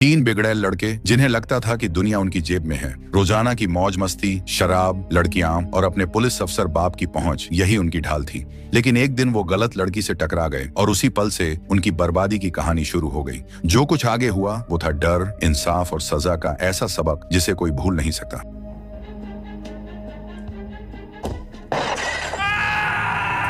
तीन बिगड़ैल लड़के जिन्हें लगता था कि दुनिया उनकी जेब में है। रोजाना की मौज मस्ती, शराब, लड़कियां और अपने पुलिस अफसर बाप की पहुंच, यही उनकी ढाल थी। लेकिन एक दिन वो गलत लड़की से टकरा गए और उसी पल से उनकी बर्बादी की कहानी शुरू हो गई। जो कुछ आगे हुआ वो था डर, इंसाफ और सजा का ऐसा सबक जिसे कोई भूल नहीं सकता।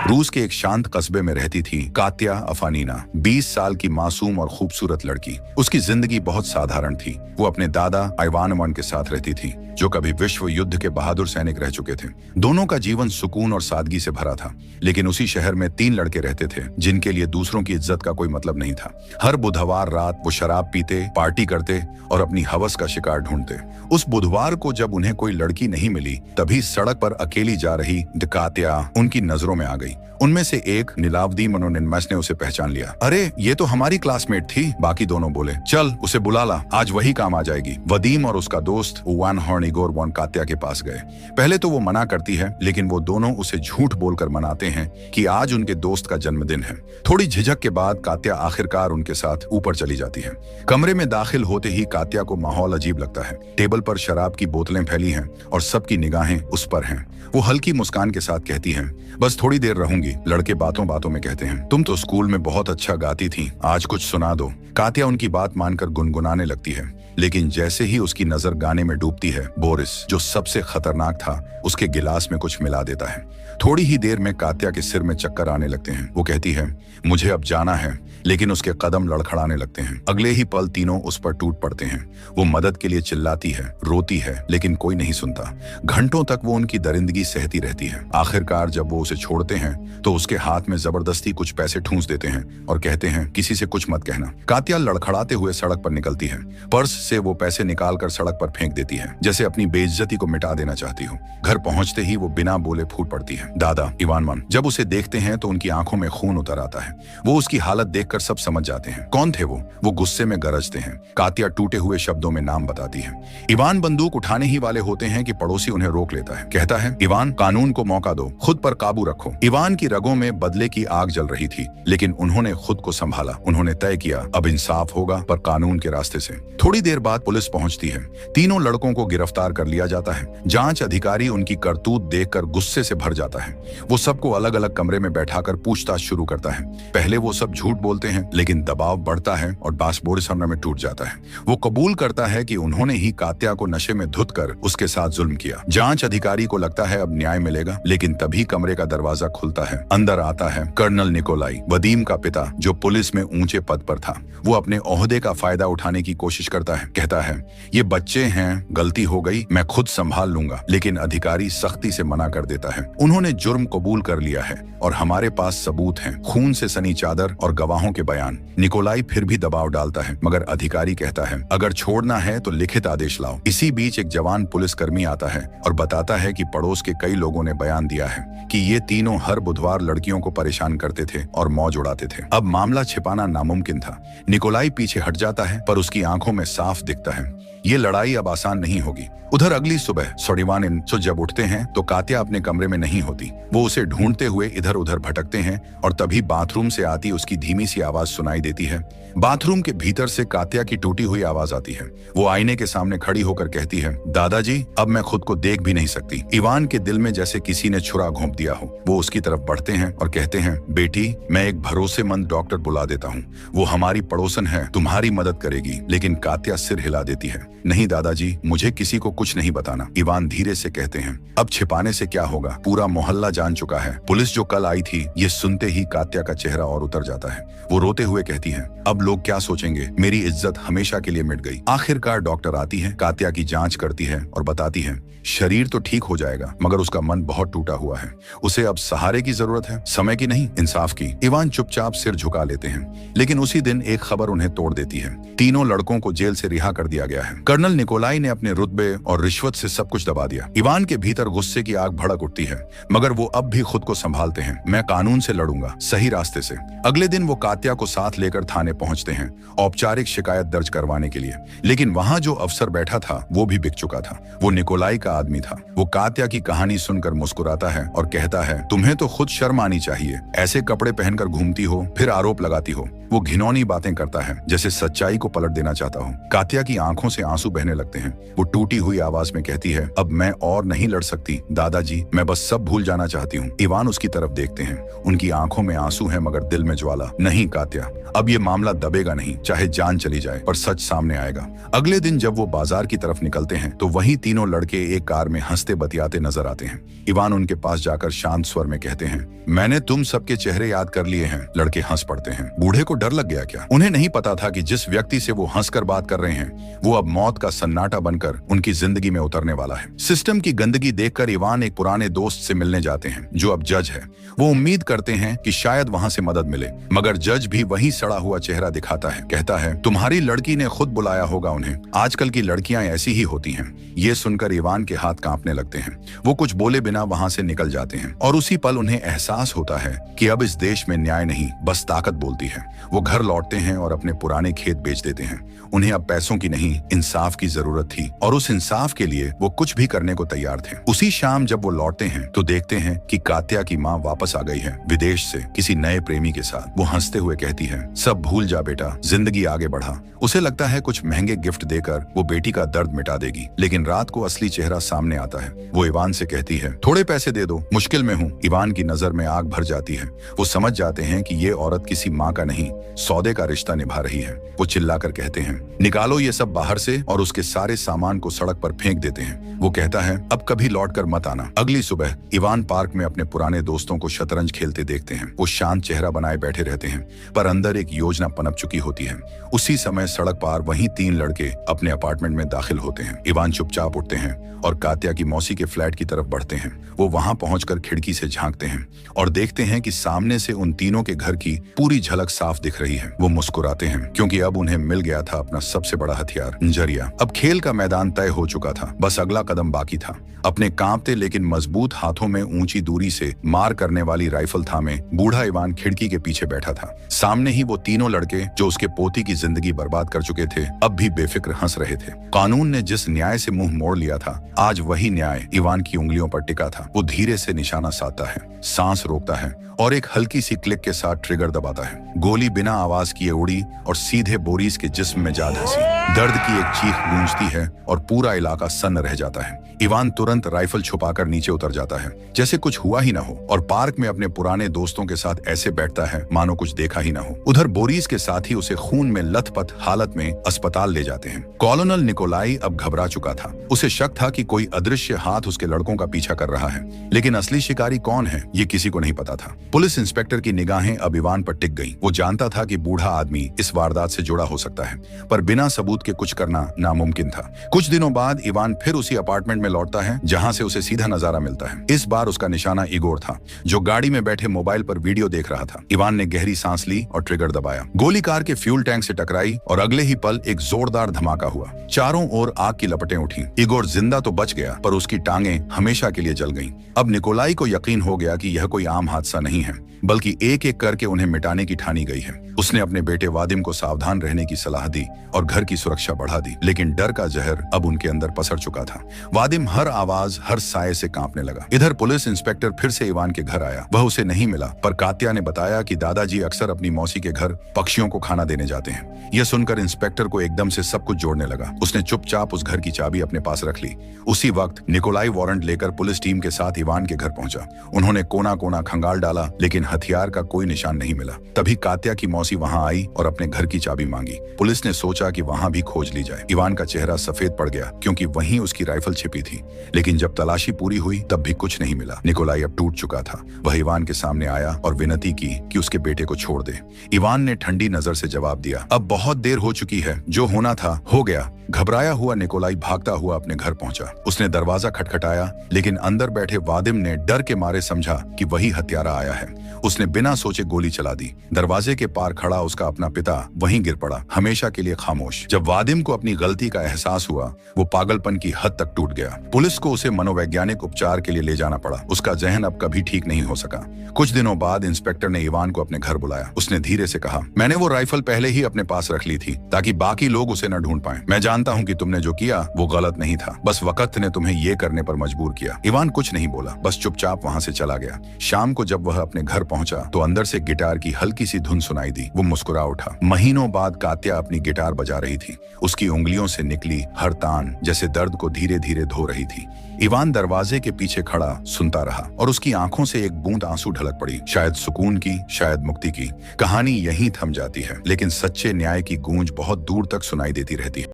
रूस के एक शांत कस्बे में रहती थी कात्या अफानीना, 20 साल की मासूम और खूबसूरत लड़की। उसकी जिंदगी बहुत साधारण थी। वो अपने दादा इवान के साथ रहती थी, जो कभी विश्व युद्ध के बहादुर सैनिक रह चुके थे। दोनों का जीवन सुकून और सादगी से भरा था। लेकिन उसी शहर में 3 लड़के रहते थे जिनके लिए दूसरों की इज्जत का कोई मतलब नहीं था। हर बुधवार रात वो शराब पीते, पार्टी करते और अपनी हवस का शिकार ढूंढते। उस बुधवार को जब उन्हें कोई लड़की नहीं मिली, तभी सड़क पर अकेली जा रही कात्या उनकी नजरों में आ गई। उनमें से एक नीलावदी मनोनिन्मस ने उसे पहचान लिया। अरे ये तो हमारी क्लासमेट थी। बाकी दोनों बोले, चल उसे बुला ला, आज वही काम आ जाएगी। वदीम और उसका दोस्त वान हॉर्न इगोर वॉन कात्या के पास गए। पहले तो वो मना करती है, लेकिन वो दोनों उसे झूठ बोलकर मनाते हैं कि आज उनके दोस्त का जन्मदिन है। थोड़ी झिझक के बाद कात्या आखिरकार उनके साथ ऊपर चली जाती है। कमरे में दाखिल होते ही कात्या को माहौल अजीब लगता है। टेबल पर शराब की बोतलें फैली हैं और सबकी निगाहें उस पर हैं। वो हल्की मुस्कान के साथ कहती है, बस थोड़ी देर रहूंगी। लड़के बातों बातों में कहते हैं, तुम तो स्कूल में बहुत अच्छा गाती थी, आज कुछ सुना दो। कात्या उनकी बात मानकर गुनगुनाने लगती है, लेकिन जैसे ही उसकी नजर गाने में डूबती है, बोरिस, जो सबसे खतरनाक था, उसके गिलास में कुछ मिला देता है। थोड़ी ही देर में कात्या के सिर में चक्कर आने लगते हैं। वो कहती है, मुझे अब जाना है, लेकिन उसके कदम लड़खड़ाने लगते हैं। अगले ही पल तीनों उस पर टूट पड़ते हैं। वो मदद के लिए चिल्लाती है, रोती है, लेकिन कोई नहीं सुनता। घंटों तक वो उनकी दरिंदगी सहती रहती है। आखिरकार जब वो उसे छोड़ते हैं तो उसके हाथ में जबरदस्ती कुछ पैसे ठूंस देते हैं और कहते हैं, किसी से कुछ मत कहना। कात्या लड़खड़ाते हुए सड़क पर निकलती है। पर्स से वो पैसे निकालकर सड़क पर फेंक देती है, जैसे अपनी बेइज्जती को मिटा देना चाहती हो। घर पहुंचते ही वो बिना बोले फूट पड़ती है। दादा इवान जब उसे देखते हैं तो उनकी आंखों में खून उतर आता है। वो उसकी हालत देखकर सब समझ जाते हैं। कौन थे वो गुस्से में गरजते हैं। कात्या टूटे हुए शब्दों में नाम बताती है। इवान बंदूक उठाने ही वाले होते हैं कि पड़ोसी उन्हें रोक लेता है। कहता है, इवान, कानून को मौका दो, खुद पर काबू रखो। इवान की रगों में बदले की आग जल रही थी, लेकिन उन्होंने खुद को संभाला। उन्होंने तय किया, अब इंसाफ होगा, पर कानून के रास्ते से। थोड़ी देर बाद पुलिस पहुंचती है। तीनों लड़कों को गिरफ्तार कर लिया जाता है। जांच अधिकारी उनकी करतूत देखकर गुस्से से भर जाता है। वो सबको अलग अलग कमरे में बैठाकर पूछताछ शुरू करता है। पहले वो सब झूठ बोलते हैं, लेकिन दबाव बढ़ता है और बास बोरिस में टूट जाता है। वो कबूल करता है कि उन्होंने ही कात्या को नशे में धुत कर उसके साथ जुल्म किया। जांच अधिकारी को लगता है अब न्याय मिलेगा, लेकिन तभी कमरे का दरवाजा खुलता है। अंदर आता है कर्नल निकोलाई, वदीम का पिता, जो पुलिस में ऊंचे पद पर था। वो अपने ओहदे का फायदा उठाने की कोशिश करता है। कहता है, ये बच्चे हैं, गलती हो गई, मैं खुद संभाल लूंगा। लेकिन अधिकारी सख्ती से मना कर देता है। उन्होंने जुर्म कबूल कर लिया है और हमारे पास सबूत हैं, खून से सनी चादर और गवाहों के बयान। निकोलाई फिर भी दबाव डालता है, मगर अधिकारी कहता है, अगर छोड़ना है तो लिखित आदेश लाओ। इसी बीच एक जवान पुलिसकर्मी आता है और बताता है कि पड़ोस के कई लोगों ने बयान दिया है कि ये तीनों हर बुधवार लड़कियों को परेशान करते थे और मौज उड़ाते थे। अब मामला छिपाना नामुमकिन था। निकोलाई पीछे हट जाता है, पर उसकी आंखों में साफ दिखता है, ये लड़ाई अब आसान नहीं होगी। उधर अगली सुबह सोडिवानिन जब उठते हैं तो कात्या अपने कमरे में नहीं होती। वो उसे ढूंढते हुए इधर उधर भटकते हैं और तभी बाथरूम से आती उसकी धीमी सी आवाज सुनाई देती है। बाथरूम के भीतर से कात्या की टूटी हुई आवाज आती है। वो आईने के सामने खड़ी होकर कहती है, दादाजी, अब मैं खुद को देख भी नहीं सकती। इवान के दिल में जैसे किसी ने छुरा घोंप दिया हो। वो उसकी तरफ बढ़ते हैं और कहते हैं, बेटी, मैं एक भरोसेमंद डॉक्टर बुला देता हूँ। वो हमारी पड़ोसन है, तुम्हारी मदद करेगी। लेकिन कात्या सिर हिला देती है, नहीं दादाजी, मुझे किसी को कुछ नहीं बताना। इवान धीरे से कहते हैं, अब छिपाने से क्या होगा, पूरा मोहल्ला जान चुका है। पुलिस जो कल आई थी। ये सुनते ही कात्या का चेहरा और उतर जाता है। वो रोते हुए कहती है, अब लोग क्या सोचेंगे, मेरी इज्जत हमेशा के लिए मिट गई। आखिरकार डॉक्टर आती है, कात्या की जांच करती है और बताती है, शरीर तो ठीक हो जाएगा, मगर उसका मन बहुत टूटा हुआ है। उसे अब सहारे की जरूरत है, समय की नहीं, इंसाफ की। इवान चुपचाप सिर झुका लेते हैं। लेकिन उसी दिन एक खबर उन्हें तोड़ देती है। तीनों लड़कों को जेल से रिहा कर दिया गया है। कर्नल निकोलाई ने अपने रुतबे और रिश्वत से सब कुछ दबा दिया। इवान के भीतर गुस्से की आग भड़क उठती है, मगर वो अब भी खुद को संभालते हैं। मैं कानून से लड़ूंगा, सही रास्ते से। अगले दिन वो कात्या को साथ लेकर थाने पहुंचते हैं, औपचारिक शिकायत दर्ज करवाने के लिए। लेकिन वहां जो अफसर बैठा था वो भी बिक चुका था। वो निकोलाई का आदमी था। वो कात्या की कहानी सुनकर मुस्कुराता है और कहता है, तुम्हें तो खुद शर्म आनी चाहिए, ऐसे कपड़े पहनकर घूमती हो, फिर आरोप लगाती हो। वो घिनौनी बातें करता है, जैसे सच्चाई को पलट देना चाहता हो। कात्या की आंखों से आंसू बहने लगते हैं। वो टूटी हुई आवाज में कहती है, अब मैं और नहीं लड़ सकती दादाजी, मैं बस सब भूल जाना चाहती हूँ। इवान उसकी तरफ देखते हैं। उनकी आंखों में आंसू है मगर दिल में ज्वाला। नहीं कात्या, अब ये मामला दबेगा नहीं, चाहे जान चली जाए पर सच सामने आएगा। अगले दिन जब वो बाजार की तरफ निकलते हैं तो वही तीनों लड़के एक कार में हंसते बतियाते नजर आते हैं। इवान उनके पास जाकर शांत स्वर में कहते हैं, मैंने तुम सबके चेहरे याद कर लिए हैं। लड़के हंस पड़ते हैं। बूढ़े को डर लग गया क्या? उन्हें नहीं पता था कि जिस व्यक्ति से वो हंसकर बात कर रहे हैं वो अब मौत का सन्नाटा बनकर उनकी जिंदगी में उतरने वाला है। सिस्टम की गंदगी देखकर इवान एक पुराने दोस्त से मिलने जाते हैं जो अब जज है। वो उम्मीद करते हैं कि शायद वहां से मदद मिले, मगर जज भी वही सड़ा हुआ चेहरा दिखाता है। कहता है, तुम्हारी लड़की ने खुद बुलाया होगा उन्हें, आजकल की लड़कियां ऐसी ही होती हैं। ये सुनकर इवान के हाथ कांपने लगते हैं। वो कुछ बोले बिना वहां से निकल जाते हैं और उसी पल उन्हें एहसास होता है कि अब इस देश में न्याय नहीं बस ताकत बोलती है। वो घर लौटते हैं और अपने पुराने खेत बेच देते हैं। उन्हें अब पैसों की नहीं इंसाफ की जरूरत थी और उस इंसाफ के लिए वो कुछ भी करने को तैयार थे। उसी शाम जब वो लौटते हैं तो देखते हैं कि कात्या की माँ वापस आ गई है विदेश से किसी नए प्रेमी के साथ। वो हंसते हुए कहती है, सब भूल जा बेटा, जिंदगी आगे बढ़ा। उसे लगता है कुछ महंगे गिफ्ट देकर वो बेटी का दर्द मिटा देगी, लेकिन रात को असली चेहरा सामने आता है। वो इवान से कहती है, थोड़े पैसे दे दो, मुश्किल में हूँ। इवान की नजर में आग भर जाती है। वो समझ जाते हैं कि ये औरत किसी माँ का नहीं सौदे का रिश्ता निभा रही है। वो चिल्लाकर कहते हैं, निकालो ये सब बाहर से, और उसके सारे सामान को सड़क पर फेंक देते हैं। वो कहता है, अब कभी लौट कर मत आना। अगली सुबह इवान पार्क में अपने पुराने दोस्तों को शतरंज खेलते देखते हैं। वो शांत चेहरा बनाए बैठे रहते हैं पर अंदर एक योजना पनप चुकी होती है। उसी समय सड़क पार वहीं तीन लड़के अपने अपार्टमेंट में दाखिल होते हैं। इवान चुपचाप उठते हैं और कात्या की मौसी के फ्लैट की तरफ बढ़ते हैं। वो वहां पहुंचकर खिड़की से झांकते हैं और देखते हैं कि सामने से उन तीनों के घर की पूरी झलक साफ दिख रही है। वो मुस्कुराते हैं क्योंकि अब उन्हें मिल गया था अपना सबसे बड़ा हथियार, नजरिया। अब खेल का मैदान तय हो चुका था, बस अगला कदम बाकी था। अपने कांपते लेकिन मजबूत हाथों में ऊंची दूरी से मार करने वाली राइफल थामे बूढ़ा इवान खिड़की के पीछे बैठा था। सामने ही वो तीनों लड़के जो उसके पोती की जिंदगी बर्बाद कर चुके थे अब भी बेफिक्र हंस रहे थे। कानून ने जिस न्याय से मुंह मोड़ लिया था आज वही न्याय इवान की उंगलियों पर टिका था। वो धीरे से निशाना साधता है, सांस रोकता है और एक हल्की सी क्लिक के साथ ट्रिगर दबाता है। गोली बिना आवाज किए उड़ी और सीधे बोरिस के जिस्म में जा धंसी। दर्द की एक चीख गूंजती है और पूरा इलाका सन्न रह जाता है। इवान तुरंत राइफल छुपाकर नीचे उतर जाता है जैसे कुछ हुआ ही ना हो और पार्क में अपने पुराने दोस्तों के साथ ऐसे बैठता है मानो कुछ देखा ही ना हो। उधर बोरिस के साथी उसे खून में लथपथ हालत में अस्पताल ले जाते हैं। कॉलोनल निकोलाई अब घबरा चुका था। उसे शक था कि कोई अदृश्य हाथ उसके लड़कों का पीछा कर रहा है, लेकिन असली शिकारी कौन है ये किसी को नहीं पता था। पुलिस इंस्पेक्टर की निगाहें अब इवान पर टिक गईं। वो जानता था कि बूढ़ा आदमी इस वारदात से जुड़ा हो सकता है, पर बिना सबूत के कुछ करना नामुमकिन था। कुछ दिनों बाद इवान फिर उसी अपार्टमेंट में लौटता है जहां से उसे सीधा नजारा मिलता है। इस बार उसका निशाना इगोर था जो गाड़ी में बैठे मोबाइल पर वीडियो देख रहा था। इवान ने गहरी सांस ली और ट्रिगर दबाया। गोली कार के फ्यूल टैंक से टकराई और अगले ही पल एक जोरदार धमाका हुआ। चारों ओर आग की लपटें उठी। इगोर जिंदा तो बच गया पर उसकी टांगें हमेशा के लिए जल गईं। अब निकोलाई को यकीन हो गया कि यह कोई आम हादसा नहीं है, बल्कि एक एक करके उन्हें मिटाने की ठानी गई है। उसने अपने बेटे वादिम को सावधान रहने की सलाह दी और घर की सुरक्षा बढ़ा दी, लेकिन डर का जहर अब उनके अंदर पसर चुका था। वादिम हर आवाज हर साये से कांपने लगा। इधर पुलिस इंस्पेक्टर फिर से इवान के घर आया। वह उसे नहीं मिला, पर कात्या ने बताया कि दादाजी अक्सर अपनी मौसी के घर पक्षियों को खाना देने जाते हैं। यह सुनकर इंस्पेक्टर को एकदम से सब कुछ जोड़ने लगा। उसने चुपचाप उस घर की चाबी अपने पास रख ली। उसी वक्त निकोलाई वारंट लेकर पुलिस टीम के साथ इवान के घर पहुंचा। उन्होंने कोना कोना खंगाल डाला, लेकिन हथियार का कोई निशान नहीं मिला। तभी कात्या की मौसी वहां आई और अपने घर की चाबी मांगी। पुलिस ने सोचा कि वहां भी खोज ली जाए। इवान का चेहरा सफेद पड़ गया क्योंकि वहीं उसकी राइफल छिपी थी, लेकिन जब तलाशी पूरी हुई तब भी कुछ नहीं मिला। निकोलाई अब टूट चुका था। वह इवान के सामने आया और विनती की कि उसके बेटे को छोड़ दे। इवान ने ठंडी नजर से जवाब दिया, अब बहुत देर हो चुकी है, जो होना था हो गया। घबराया हुआ निकोलाई भागता हुआ अपने घर पहुंचा। उसने दरवाजा खटखटाया, लेकिन अंदर बैठे वादिम ने डर के मारे समझा कि वही हत्यारा आया है। उसने बिना सोचे गोली चला दी। दरवाजे के पार खड़ा उसका अपना पिता वहीं गिर पड़ा, हमेशा के लिए खामोश। जब वादिम को अपनी गलती का एहसास हुआ, वो पागलपन की हद तक टूट गया। पुलिस को उसे मनोवैज्ञानिक उपचार के लिए ले जाना पड़ा। उसका जहन अब कभी ठीक नहीं हो सका। कुछ दिनों बाद इंस्पेक्टर ने इवान को अपने घर बुलाया। उसने धीरे से कहा, मैंने वो राइफल पहले ही अपने पास रख ली थी ताकि बाकी लोग उसे न ढूंढ पाएं। मैं जानता जानता हूँ कि तुमने जो किया वो गलत नहीं था, बस वक्त ने तुम्हें ये करने पर मजबूर किया। इवान कुछ नहीं बोला, बस चुपचाप वहां से चला गया। शाम को जब वह अपने घर पहुंचा तो अंदर से गिटार की हल्की सी धुन सुनाई दी। वो मुस्कुरा उठा। महीनों बाद कात्या अपनी गिटार बजा रही थी। उसकी उंगलियों से निकली हर तान जैसे दर्द को धीरे धीरे धो रही थी। इवान दरवाजे के पीछे खड़ा सुनता रहा और उसकी आंखों से एक बूंद आंसू ढलक पड़ी, शायद सुकून की, शायद मुक्ति की। कहानी यहीं थम जाती है, लेकिन सच्चे न्याय की गूंज बहुत दूर तक सुनाई देती रहती है।